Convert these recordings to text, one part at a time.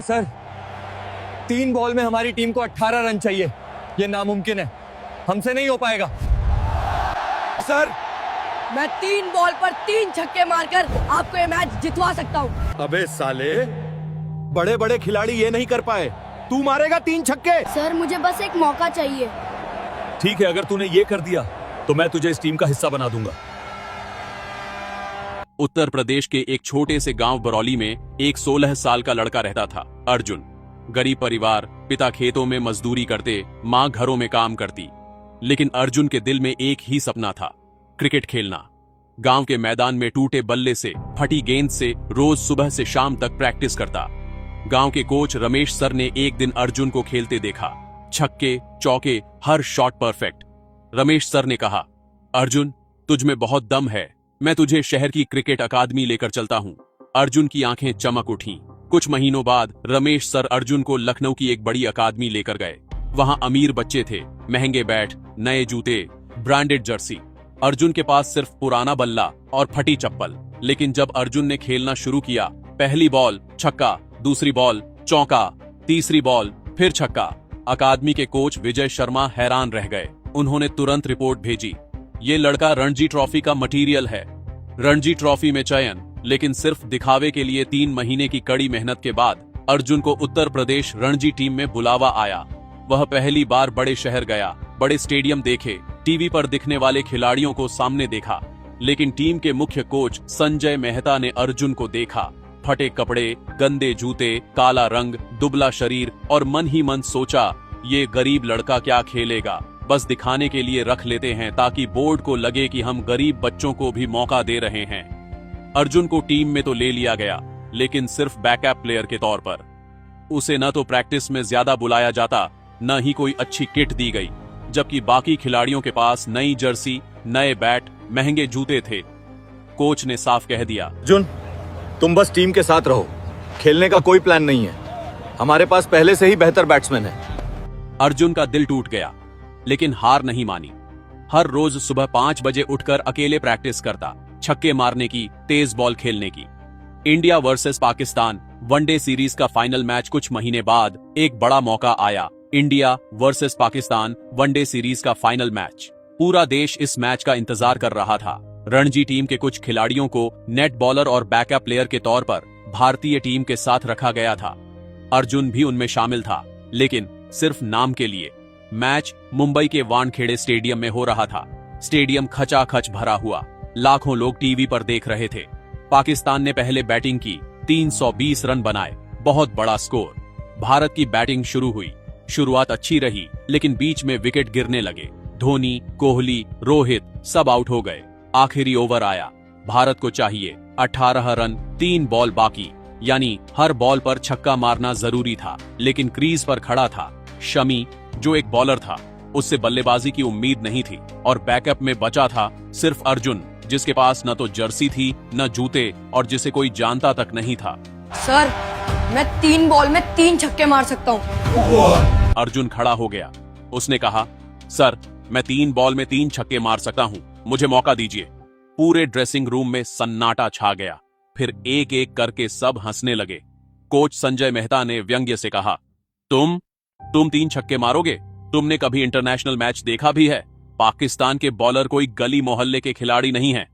Sir 3 ball में हमारी team को 18 रन चाहिए। ये नामुमकिन है, हमसे नहीं हो पाएगा। सर मैं 3 बॉल पर 3 छक्के मारकर आपको ये मैच जितवा सकता हूँ। अबे साले, बड़े बड़े खिलाड़ी ये नहीं कर पाए, तू मारेगा 3 छक्के। सर मुझे बस एक मौका चाहिए। ठीक है, अगर तूने ये कर दिया तो मैं तुझे इस टीम का हिस्सा बना दूंगा। उत्तर प्रदेश के एक छोटे से गांव बरौली में एक 16 साल का लड़का रहता था, अर्जुन। गरीब परिवार, पिता खेतों में मजदूरी करते, मां घरों में काम करती। लेकिन अर्जुन के दिल में एक ही सपना था, क्रिकेट खेलना। गांव के मैदान में टूटे बल्ले से, फटी गेंद से रोज सुबह से शाम तक प्रैक्टिस करता। गांव के कोच रमेश सर ने एक दिन अर्जुन को खेलते देखा। छक्के, चौके, हर शॉट परफेक्ट। रमेश सर ने कहा, अर्जुन तुझ में बहुत दम है, मैं तुझे शहर की क्रिकेट अकादमी लेकर चलता हूं। अर्जुन की आंखें चमक उठीं। कुछ महीनों बाद रमेश सर अर्जुन को लखनऊ की एक बड़ी अकादमी लेकर गए। वहां अमीर बच्चे थे, महंगे बैट, नए जूते, ब्रांडेड जर्सी। अर्जुन के पास सिर्फ पुराना बल्ला और फटी चप्पल। लेकिन जब अर्जुन ने खेलना शुरू किया, पहली बॉल छक्का, दूसरी बॉल चौका, तीसरी बॉल फिर छक्का। अकादमी के कोच विजय शर्मा हैरान रह गए। उन्होंने तुरंत रिपोर्ट भेजी, ये लड़का रणजी ट्रॉफी का मटेरियल है। रणजी ट्रॉफी में चयन, लेकिन सिर्फ दिखावे के लिए 3 महीने की कड़ी मेहनत के बाद अर्जुन को उत्तर प्रदेश रणजी टीम में बुलावा आया। वह पहली बार बड़े शहर गया, बड़े स्टेडियम देखे, टीवी पर दिखने वाले खिलाड़ियों को सामने देखा। लेकिन टीम के मुख्य कोच संजय मेहता ने अर्जुन को देखा। फटे कपड़े, गंदे जूते, काला रंग, दुबला शरीर, और मन ही मन सोचा, ये गरीब लड़का क्या खेलेगा, बस दिखाने के लिए रख लेते हैं ताकि बोर्ड को लगे कि हम गरीब बच्चों को भी मौका दे रहे हैं। अर्जुन को टीम में तो ले लिया गया, लेकिन सिर्फ बैकअप प्लेयर के तौर पर। उसे न तो प्रैक्टिस में ज्यादा बुलाया जाता, न ही कोई अच्छी किट दी गई, जबकि बाकी खिलाड़ियों के पास नई जर्सी, नए बैट, महंगे जूते थे। कोच ने साफ कह दिया, अर्जुन तुम बस टीम के साथ रहो, खेलने का कोई प्लान नहीं है। हमारे पास पहले से ही बेहतर बैट्समैन है। अर्जुन का दिल टूट गया, लेकिन हार नहीं मानी। हर रोज सुबह 5 बजे उठकर अकेले प्रैक्टिस करता, छक्के मारने की, तेज बॉल खेलने की। India versus Pakistan one day series का फाइनल मैच कुछ महीने बाद एक बड़ा मौका आया। India versus Pakistan one day series का फाइनल मैच। पूरा देश इस मैच का इंतजार कर रहा था। रणजी टीम के कुछ खिलाड़ियों को नेट बॉलर और बैकअप प्लेयर के तौर पर भारतीय टीम के साथ रखा गया था। अर्जुन भी उनमें शामिल था, लेकिन सिर्फ नाम के लिए। मैच मुंबई के वानखेड़े स्टेडियम में हो रहा था। स्टेडियम खचाखच भरा हुआ, लाखों लोग टीवी पर देख रहे थे। पाकिस्तान ने पहले बैटिंग की, 320 रन बनाए, बहुत बड़ा स्कोर। भारत की बैटिंग शुरू हुई। शुरुआत अच्छी रही, लेकिन बीच में विकेट गिरने लगे। धोनी, कोहली, रोहित सब आउट हो गए। आखिरी ओवर आया। भारत को चाहिए 18 रन, 3 बॉल बाकी, यानी हर बॉल पर छक्का मारना जरूरी था। लेकिन क्रीज पर खड़ा था शमी, जो एक बॉलर था। उससे बल्लेबाजी की उम्मीद नहीं थी, और बैकअप में बचा था सिर्फ अर्जुन, जिसके पास न तो जर्सी थी, न जूते, और जिसे कोई जानता तक नहीं था। सर मैं 3 बॉल में 3 छक्के मार सकता हूँ। अर्जुन खड़ा हो गया। उसने कहा, सर मैं 3 बॉल में 3 छक्के मार सकता हूँ, मुझे मौका दीजिए। पूरे ड्रेसिंग रूम में सन्नाटा छा गया। फिर एक एक करके सब हंसने लगे। कोच संजय मेहता ने व्यंग्य से कहा, तुम 3 छक्के मारोगे? तुमने कभी इंटरनेशनल मैच देखा भी है? पाकिस्तान के बॉलर कोई गली मोहल्ले के खिलाड़ी नहीं है।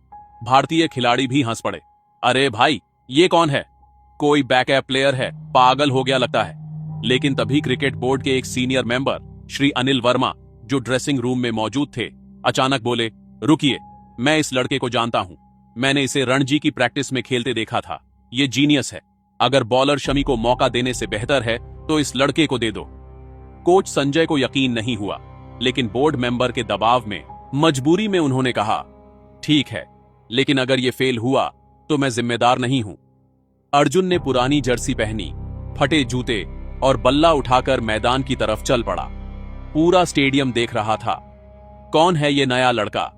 भारतीय खिलाड़ी भी हंस पड़े। अरे भाई, ये कौन है? कोई बैकअप प्लेयर है, पागल हो गया लगता है। लेकिन तभी क्रिकेट बोर्ड के एक सीनियर मेंबर श्री अनिल वर्मा, जो ड्रेसिंग रूम में मौजूद थे, अचानक बोले, रुकिए, मैं इस लड़के को जानता हूं। मैंने इसे रणजी की प्रैक्टिस में खेलते देखा था। ये जीनियस है। अगर बॉलर शमी को मौका देने से बेहतर है तो इस लड़के को दे दो। कोच संजय को यकीन नहीं हुआ, लेकिन बोर्ड मेंबर के दबाव में, मजबूरी में उन्होंने कहा, ठीक है, लेकिन अगर ये फेल हुआ तो मैं जिम्मेदार नहीं हूं। अर्जुन ने पुरानी जर्सी पहनी, फटे जूते और बल्ला उठाकर मैदान की तरफ चल पड़ा। पूरा स्टेडियम देख रहा था, कौन है ये नया लड़का?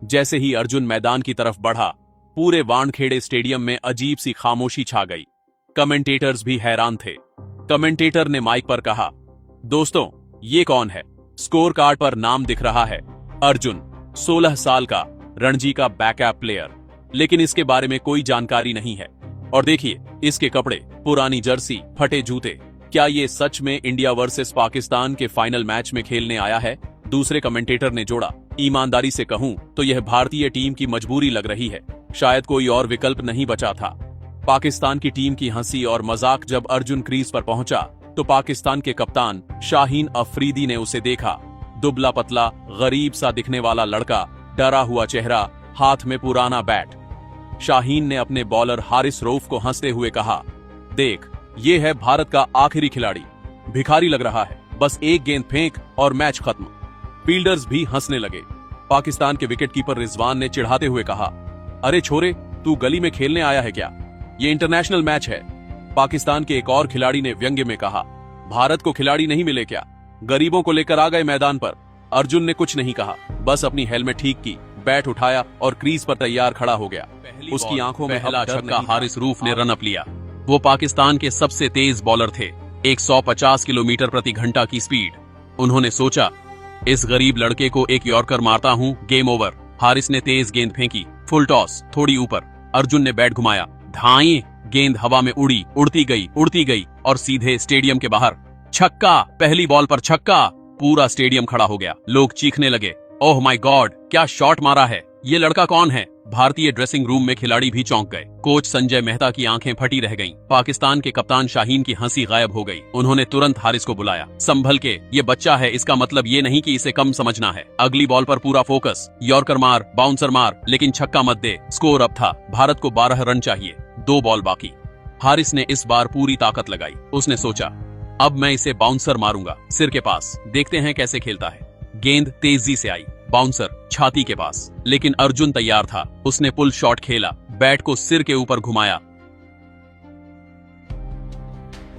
जैसे ही अर्जुन मैदान की तरफ बढ़ा, पूरे वानखेड़े स्टेडियम में अजीब सी खामोशी छा गई। कमेंटेटर्स भी हैरान थे। कमेंटेटर ने माइक पर कहा, दोस्तों ये कौन है? स्कोर कार्ड पर नाम दिख रहा है, अर्जुन, 16 साल का, रणजी का बैकअप प्लेयर, लेकिन इसके बारे में कोई जानकारी नहीं है। और देखिए इसके कपड़े, पुरानी जर्सी, फटे जूते। क्या ये सच में इंडिया वर्सेस पाकिस्तान के फाइनल मैच में खेलने आया है? दूसरे कमेंटेटर ने जोड़ा, ईमानदारी से कहूं तो यह भारतीय टीम की मजबूरी लग रही है, शायद कोई और विकल्प नहीं बचा था। पाकिस्तान की टीम की हंसी और मजाक जब अर्जुन क्रीज पर पहुंचा तो पाकिस्तान के कप्तान शाहीन अफरीदी ने उसे देखा। दुबला पतला, गरीब सा दिखने वाला लड़का, डरा हुआ चेहरा, हाथ में पुराना बैट। शाहीन ने अपने बॉलर हारिस रऊफ को हंसते हुए कहा, देख ये है भारत का आखिरी खिलाड़ी, भिखारी लग रहा है, बस एक गेंद फेंक और मैच खत्म। फील्डर्स भी हंसने लगे। पाकिस्तान के विकेटकीपर रिजवान ने चिढ़ाते हुए कहा, अरे छोरे, तू गली में खेलने आया है क्या? ये इंटरनेशनल मैच है। पाकिस्तान के एक और खिलाड़ी ने व्यंग्य में कहा, भारत को खिलाड़ी नहीं मिले क्या? गरीबों को लेकर आ गए मैदान पर। अर्जुन ने कुछ नहीं कहा, बस अपनी हेलमेट ठीक की, बैट उठाया और क्रीज पर तैयार खड़ा हो गया। उसकी आंखों में पहला छक्का हारिस रऊफ ने रन अप लिया। वो पाकिस्तान के सबसे तेज बॉलर थे, 150 किलोमीटर प्रति घंटा की स्पीड। उन्होंने सोचा, इस गरीब लड़के को एक यॉर्कर मारता हूं, गेम ओवर। हारिस ने तेज गेंद फेंकी, फुल टॉस, थोड़ी ऊपर। अर्जुन ने बैट घुमाया, धाएं, गेंद हवा में उड़ती गई और सीधे स्टेडियम के बाहर। छक्का, पहली बॉल पर छक्का। पूरा स्टेडियम खड़ा हो गया, लोग चीखने लगे, ओह माय गॉड, क्या शॉट मारा है, ये लड़का कौन है? भारतीय ड्रेसिंग रूम में खिलाड़ी भी चौंक गए। कोच संजय मेहता की आंखें फटी रह गईं। पाकिस्तान के कप्तान शाहीन की हंसी गायब हो गई। उन्होंने तुरंत हारिस को बुलाया। संभल के, ये बच्चा है, इसका मतलब ये नहीं कि इसे कम समझना है। अगली बॉल पर पूरा फोकस, यॉर्कर मार, बाउंसर मार, लेकिन छक्का मत दे। स्कोर अब था, भारत को 12 रन चाहिए, 2 बॉल बाकी। हारिस ने इस बार पूरी ताकत लगाई। उसने सोचा, अब मैं इसे बाउंसर मारूंगा, सिर के पास, देखते हैं कैसे खेलता है। गेंद तेजी से आई, बाउंसर छाती के पास, लेकिन अर्जुन तैयार था। उसने पुल शॉट खेला, बैट को सिर के ऊपर घुमाया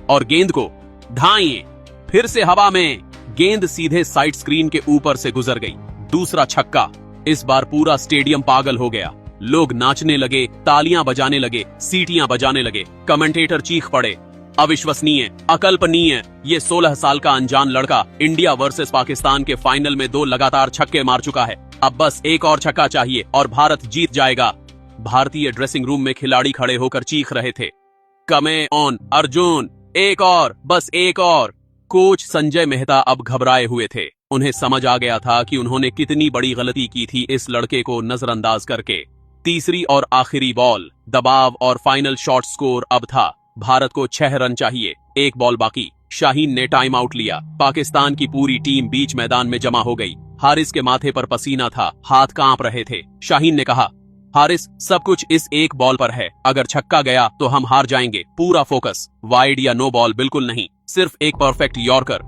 और गेंद को धाएं, फिर से हवा में। गेंद सीधे साइड स्क्रीन के ऊपर से गुजर गई। दूसरा छक्का। इस बार पूरा स्टेडियम पागल हो गया। लोग नाचने लगे, तालियां बजाने लगे, सीटियां बजाने लगे। कमेंटेटर चीख पड़े, अविश्वसनीय, अकल्पनीय, ये 16 साल का अनजान लड़का इंडिया वर्सेस पाकिस्तान के फाइनल में 2 लगातार छक्के मार चुका है। अब बस एक और छक्का चाहिए और भारत जीत जाएगा। भारतीय ड्रेसिंग रूम में खिलाड़ी खड़े होकर चीख रहे थे, कमे ऑन अर्जुन, एक और, बस एक और। कोच संजय मेहता अब घबराए हुए थे। उन्हें समझ आ गया था कि उन्होंने कितनी बड़ी गलती की थी इस लड़के को नजरअंदाज करके। तीसरी और आखिरी बॉल, दबाव और फाइनल शॉट। स्कोर अब था, भारत को 6 रन चाहिए, 1 बॉल बाकी। शाहीन ने टाइम आउट लिया। पाकिस्तान की पूरी टीम बीच मैदान में जमा हो गई। हारिस के माथे पर पसीना था, हाथ कांप रहे थे। शाहीन ने कहा, हारिस, सब कुछ इस एक बॉल पर है, अगर छक्का गया तो हम हार जाएंगे। पूरा फोकस, वाइड या नो बॉल बिल्कुल नहीं, सिर्फ एक परफेक्ट यॉर्कर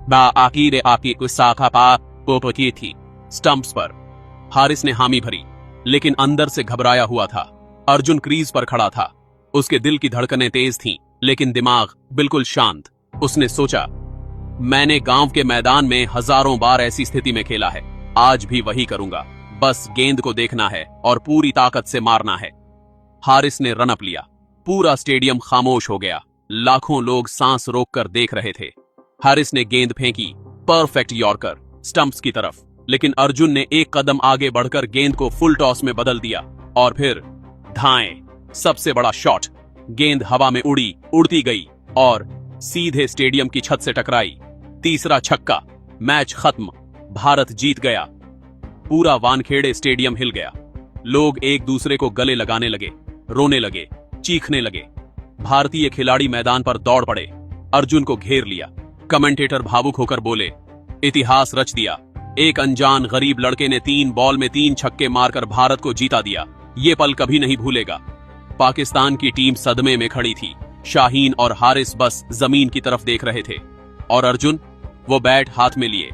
थी स्टंप्स पर। हारिस ने हामी भरी, लेकिन अंदर से घबराया हुआ था। अर्जुन क्रीज पर खड़ा था। उसके दिल की धड़कनें तेज थीं, लेकिन दिमाग बिल्कुल शांत। उसने सोचा, मैंने गांव के मैदान में हजारों बार ऐसी स्थिति में खेला है, आज भी वही करूंगा। बस गेंद को देखना है और पूरी ताकत से मारना है। हारिस ने रन अप लिया। पूरा स्टेडियम खामोश हो गया। लाखों लोग सांस रोककर देख रहे थे। हारिस ने गेंद फेंकी, परफेक्ट यॉर्कर, स्टंप्स की तरफ, लेकिन अर्जुन ने एक कदम आगे बढ़कर गेंद को फुल टॉस में बदल दिया और फिर धाएं, सबसे बड़ा शॉट। गेंद हवा में उड़ती गई और सीधे स्टेडियम की छत से टकराई। तीसरा छक्का। मैच खत्म, भारत जीत गया। पूरा वानखेड़े स्टेडियम हिल गया। लोग एक दूसरे को गले लगाने लगे, रोने लगे, चीखने लगे। भारतीय खिलाड़ी मैदान पर दौड़ पड़े, अर्जुन को घेर लिया। कमेंटेटर भावुक होकर बोले, इतिहास रच दिया, एक अनजान गरीब लड़के ने 3 बॉल में 3 छक्के मारकर भारत को जीता दिया। ये पल कभी नहीं भूलेगा। पाकिस्तान की टीम सदमे में खड़ी थी। शाहीन और हारिस बस जमीन की तरफ देख रहे थे और अर्जुन, वो बैट हाथ में लिए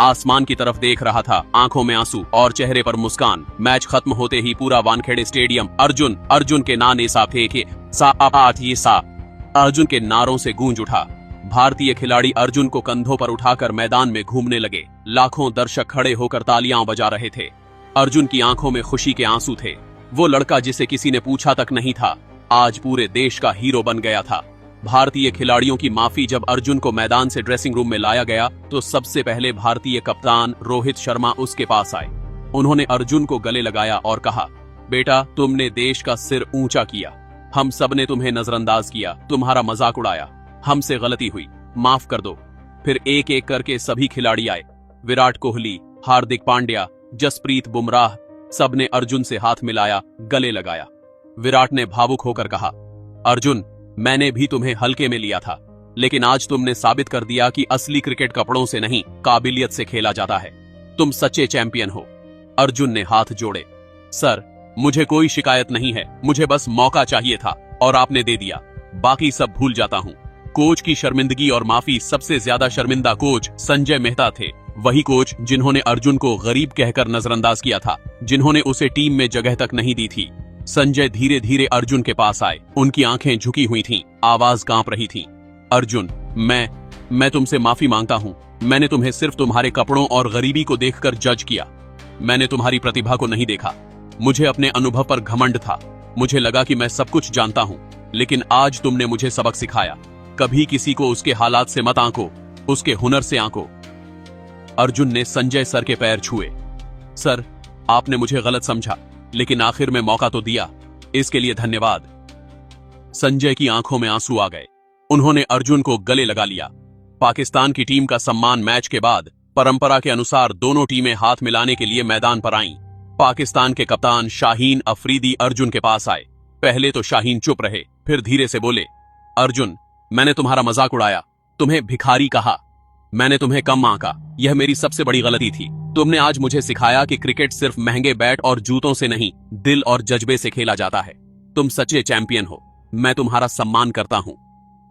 आसमान की तरफ देख रहा था, आंखों में आंसू और चेहरे पर मुस्कान। मैच खत्म होते ही पूरा वानखेड़े स्टेडियम अर्जुन के नारे अर्जुन के नारों से गूंज उठा। भारतीय खिलाड़ी अर्जुन को कंधों पर उठाकर मैदान में घूमने लगे। लाखों दर्शक खड़े होकर तालियां बजा रहे थे। अर्जुन की आंखों में खुशी के आंसू थे। वो लड़का जिसे किसी ने पूछा तक नहीं था, आज पूरे देश का हीरो बन गया था। भारतीय खिलाड़ियों की माफी जब अर्जुन को मैदान से ड्रेसिंग रूम में लाया गया तो सबसे पहले भारतीय कप्तान रोहित शर्मा उसके पास आए। उन्होंने अर्जुन को गले लगाया और कहा, बेटा, तुमने देश का सिर ऊंचा किया। हम सब ने तुम्हें नजरअंदाज किया, तुम्हारा मजाक उड़ाया। हमसे गलती हुई, माफ कर दो। फिर एक एक करके सभी खिलाड़ी आए। विराट कोहली, हार्दिक पांड्या, जसप्रीत बुमराह, सबने अर्जुन से हाथ मिलाया, गले लगाया। विराट ने भावुक होकर कहा, अर्जुन, मैंने भी तुम्हें हल्के में लिया था, लेकिन आज तुमने साबित कर दिया कि असली क्रिकेट कपड़ों से नहीं, काबिलियत से खेला जाता है। तुम सच्चे चैंपियन हो। अर्जुन ने हाथ जोड़े। सर, मुझे कोई शिकायत नहीं है, मुझे बस मौका चाहिए था और आपने दे दिया। बाकी सब भूल जाता हूं। कोच की शर्मिंदगी और माफी। सबसे ज्यादा शर्मिंदा कोच संजय मेहता थे। वही कोच जिन्होंने अर्जुन को गरीब कहकर नजरअंदाज किया था, जिन्होंने उसे टीम में जगह तक नहीं दी थी। संजय धीरे धीरे अर्जुन के पास आए। उनकी आंखें झुकी हुई थीं, आवाज कांप रही थी। अर्जुन, मैं तुमसे माफी मांगता हूं। मैंने तुम्हें सिर्फ तुम्हारे कपड़ों और गरीबी को देखकर जज किया। मैंने तुम्हारी प्रतिभा को नहीं देखा। मुझे अपने अनुभव पर घमंड था। मुझे लगा कि मैं सब कुछ जानता हूं, लेकिन आज तुमने मुझे सबक सिखाया। कभी किसी को उसके हालात से मत आंको, उसके हुनर से आंको। अर्जुन ने संजय सर के पैर छुए। सर, आपने मुझे गलत समझा, लेकिन आखिर में मौका तो दिया, इसके लिए धन्यवाद। संजय की आंखों में आंसू आ गए। उन्होंने अर्जुन को गले लगा लिया। पाकिस्तान की टीम का सम्मान। मैच के बाद परंपरा के अनुसार दोनों टीमें हाथ मिलाने के लिए मैदान पर आईं। पाकिस्तान के कप्तान शाहीन अफरीदी अर्जुन के पास आए। पहले तो शाहीन चुप रहे, फिर धीरे से बोले, अर्जुन, मैंने तुम्हारा मजाक उड़ाया, तुम्हें भिखारी कहा, मैंने तुम्हें कम आंका। यह मेरी सबसे बड़ी गलती थी। तुमने आज मुझे सिखाया कि क्रिकेट सिर्फ महंगे बैट और जूतों से नहीं, दिल और जज्बे से खेला जाता है। तुम सच्चे चैंपियन हो। मैं तुम्हारा सम्मान करता हूं।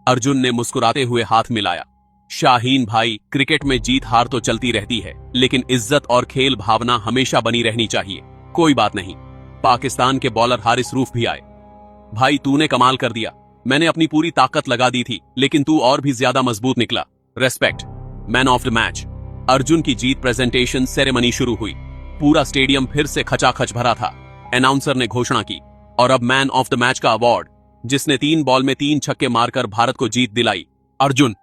अर्जुन ने मुस्कुराते हुए हाथ मिलाया। शाहीन भाई, क्रिकेट में जीत हार तो चलती रहती है, लेकिन इज्जत और खेल भावना हमेशा बनी रहनी चाहिए। कोई बात नहीं। पाकिस्तान के बॉलर हारिस रूफ भी आए। भाई, तूने कमाल कर दिया। मैंने अपनी पूरी ताकत लगा दी थी, लेकिन तू और भी ज्यादा मजबूत निकला। Respect. Man of the match. Arjun की जीत प्रेजेंटेशन सेरेमनी शुरू हुई। पूरा स्टेडियम फिर से खचाखच भरा था। अनाउंसर ने घोषणा की, और अब मैन ऑफ द मैच का अवार्ड, जिसने 3 बॉल में 3 छक्के मारकर भारत को जीत दिलाई, अर्जुन।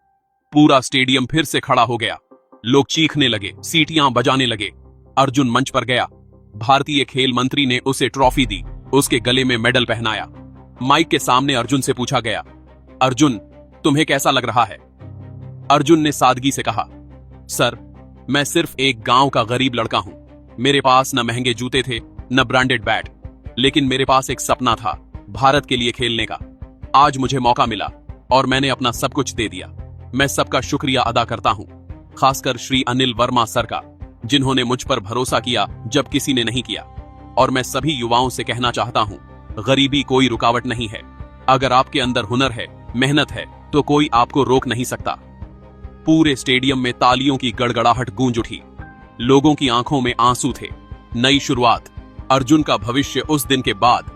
पूरा स्टेडियम फिर से खड़ा हो गया। लोग चीखने लगे, सीटियां बजाने लगे। अर्जुन मंच पर गया। भारतीय खेल मंत्री ने उसे ट्रॉफी दी, उसके गले में मेडल पहनाया। माइक के सामने अर्जुन से पूछा गया, अर्जुन, तुम्हें कैसा लग रहा है? अर्जुन ने सादगी से कहा, सर, मैं सिर्फ एक गांव का गरीब लड़का हूं। मेरे पास न महंगे जूते थे, न ब्रांडेड बैट, लेकिन मेरे पास एक सपना था, भारत के लिए खेलने का। आज मुझे मौका मिला और मैंने अपना सब कुछ दे दिया। मैं सबका शुक्रिया अदा करता हूं, खासकर श्री अनिल वर्मा सर का, जिन्होंने मुझ पर भरोसा किया जब किसी ने नहीं किया। और मैं सभी युवाओं से कहना चाहता हूं, गरीबी कोई रुकावट नहीं है। अगर आपके अंदर हुनर है, मेहनत है, तो कोई आपको रोक नहीं सकता। पूरे स्टेडियम में तालियों की गड़गड़ाहट गूंज उठी। लोगों की आंखों में आंसू थे। नई शुरुआत। अर्जुन का भविष्य। उस दिन के बाद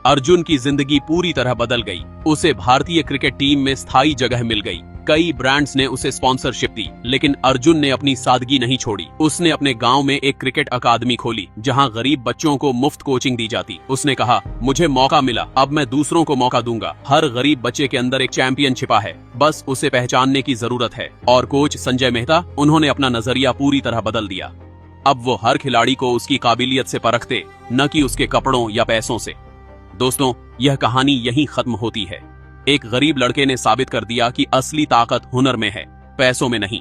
अर्जुन की जिंदगी पूरी तरह बदल गई। उसे भारतीय क्रिकेट टीम में स्थायी जगह मिल गई। कई ब्रांड्स ने उसे स्पॉन्सरशिप दी, लेकिन अर्जुन ने अपनी सादगी नहीं छोड़ी। उसने अपने गांव में एक क्रिकेट अकादमी खोली, जहां गरीब बच्चों को मुफ्त कोचिंग दी जाती। उसने कहा, मुझे मौका मिला, अब मैं दूसरों को मौका दूंगा। हर गरीब बच्चे के अंदर एक चैंपियन छिपा है, बस उसे पहचानने की जरूरत है। और कोच संजय मेहता, उन्होंने अपना नजरिया पूरी तरह बदल दिया। अब वो हर खिलाड़ी को उसकी काबिलियत से परखते, न कि उसके कपड़ों या पैसों से। दोस्तों, यह कहानी यहीं खत्म होती है। एक गरीब लड़के ने साबित कर दिया कि असली ताकत हुनर में है, पैसों में नहीं।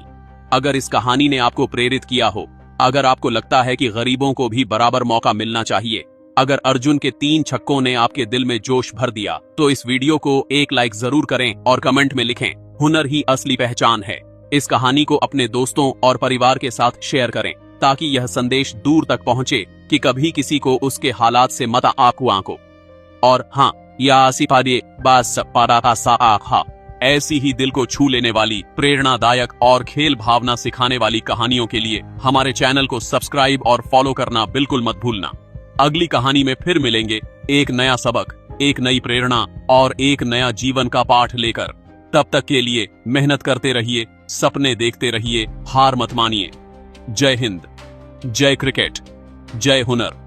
अगर इस कहानी ने आपको प्रेरित किया हो, अगर आपको लगता है कि गरीबों को भी बराबर मौका मिलना चाहिए, अगर अर्जुन के 3 छक्कों ने आपके दिल में जोश भर दिया, तो इस वीडियो को एक लाइक जरूर करें और कमेंट में लिखें, हुनर ही असली पहचान है। इस कहानी को अपने दोस्तों और परिवार के साथ शेयर करें, ताकि यह संदेश दूर तक पहुंचे कि कभी किसी को उसके हालात से मत आंको। और हाँ, ऐसी ही दिल को छू लेने वाली, प्रेरणादायक और खेल भावना सिखाने वाली कहानियों के लिए हमारे चैनल को सब्सक्राइब और फॉलो करना बिल्कुल मत भूलना। अगली कहानी में फिर मिलेंगे, एक नया सबक, एक नई प्रेरणा और एक नया जीवन का पाठ लेकर। तब तक के लिए मेहनत करते रहिए, सपने देखते रहिए, हार मत मानिए। जय हिंद, जय क्रिकेट, जय हुनर।